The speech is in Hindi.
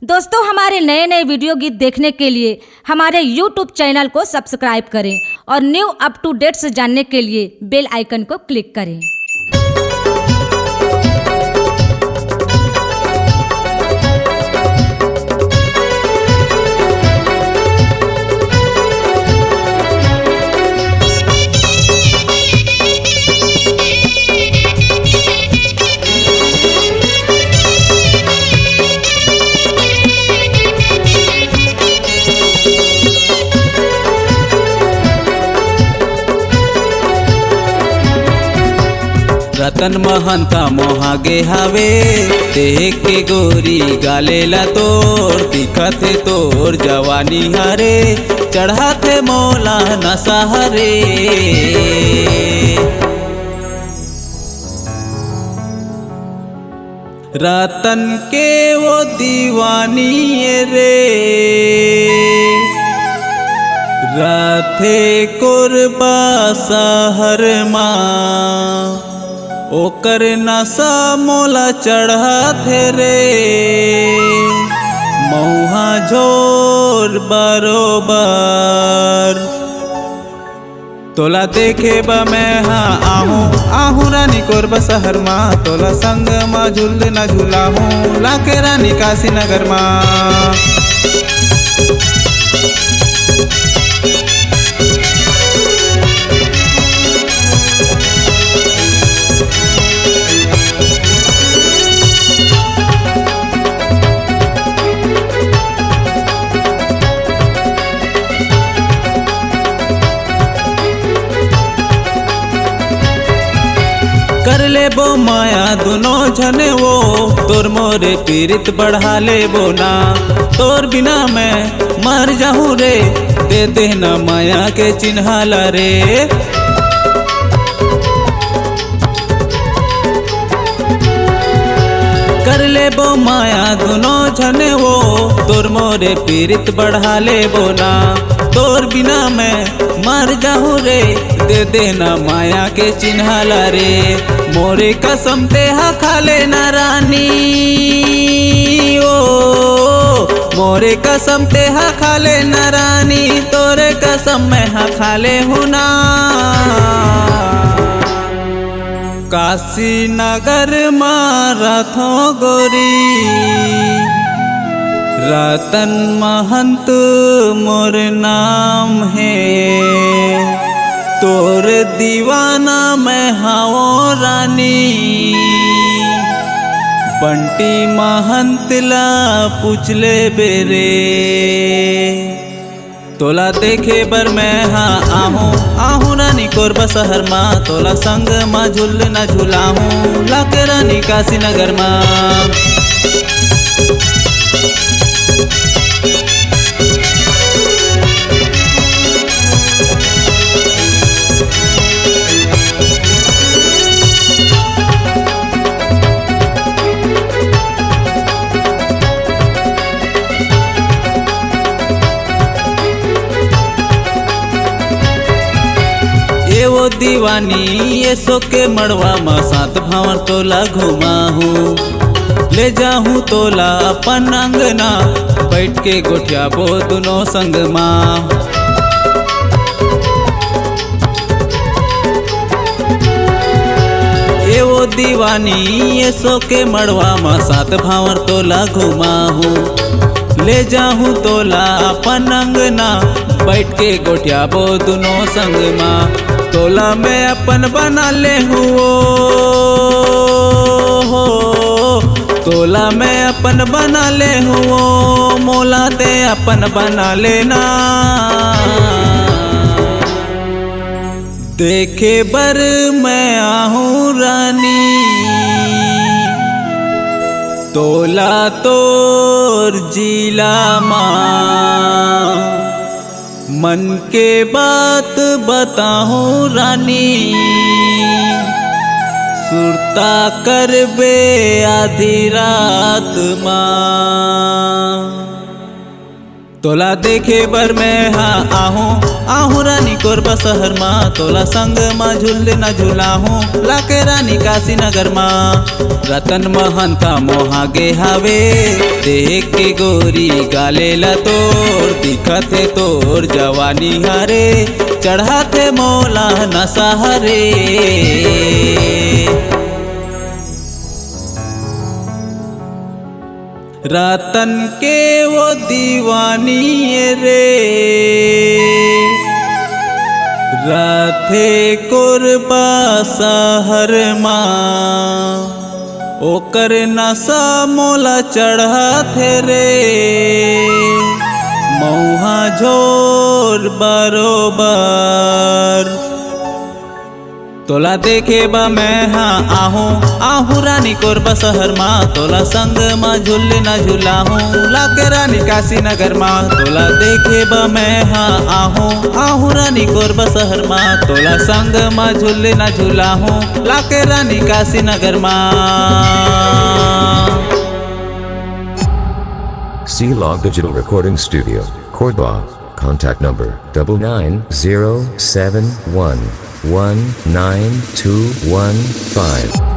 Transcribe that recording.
दोस्तों, हमारे नए नए वीडियो गीत देखने के लिए हमारे YouTube चैनल को सब्सक्राइब करें और न्यू अप टू डेट्स जानने के लिए बेल आइकन को क्लिक करें। रतन महंता मोहागे हवे देख के गोरी गालेला तोर दिखत है तोर जवानी हरे चढ़ाते मौला नशा हरे। रतन के वो दीवानी रे राथे कुरबा सहर माँ ओकर नशा मोला चढ़ाथे रे मौहा झोर बरोबर तोला देखे बा मैं हाँ आहूँ रानी कोरबा शहर माँ तोला संग माँ झूल न झूला हूँ लाके रानी काशी नगर माँ। कर ले बो माया दोनों झने वो तोर मोरे पीरित बढ़ा ले बो ना तोर बिना मैं मर जाऊँ रे दे देना माया के चिन्हाला रे। कर ले बो माया दोनों झने वो तोर मोरे पीरित बढ़ा ले बो ना तोर बिना मैं मर जाऊँ रे दे देना माया के चिन्हाला रे मोरे कसम ते हा खा लेना रानी ओ मोरे कसम ते हा खा लेना रानी तोरे कसम मैं हा खा ले हूँ ना। काशी नगर मारथो गोरी रतन महंत मोर नाम है तोर दीवाना मैं हाओ रानी बंटी महंत ला पूछ ले बेरे तोला देखे बर मैं हाँ आहूँ रानी कोरबा शहर माँ तोला संग माँ झूल न झूला हूँ लाके रानी काशी नगर माँ। वो दीवानी ये सो के मड़वा माँ सात भावर तोला घुमा हूँ ले जाऊँ तोला अपन अंगना बैठ के गोठिया बो दोनों संग माँ। ये वो दीवानी ये सो के मड़वा माँ सात भावर तोला घुमा हूँ ले जाऊँ तोला अपन अंगना बैठ के गोठिया बो दोनों संग माँ तोला मैं अपन बना ले हूँ तोला मैं अपन बना ले हूँ मोला ते अपन बना लेना देखे बर मैं आहूँ रानी तोला तोर जिला माँ मन के बात बताऊं रानी सुरता कर बे आधी रात माँ तोला देखे बर मैं हाँ आहूँ रानी कोरबा शहर माँ, तोला संग माँ झूले न झूलाहूँ लाके रानी काशी नगर माँ। रतन महंता मोहागे हावे देख के गोरी गाले ला तोर, दिखत है तोर जवानी हरे चढ़ाते मोला नशा हरे। रतन के वो दीवानी रे रथे कोरबा शहर माँ, ओकर नशा मोला चढ़ाथे रे मऊहा झोर बरोबर। तोला देखे बा मैं हाँ आहूँ रानी कोरबा शहर माँ, तोला संग माँ झूले न झूलाहूँ लाके रानी काशी नगर माँ। तोला देखे बा मैं हाँ आहूँ रानी कोरबा शहर माँ, तोला संग माँ झूले न झूलाहूँ लाके रानी काशी नगर माँ। C-Log Digital Recording Studio, Korba. Contact number 9907119215.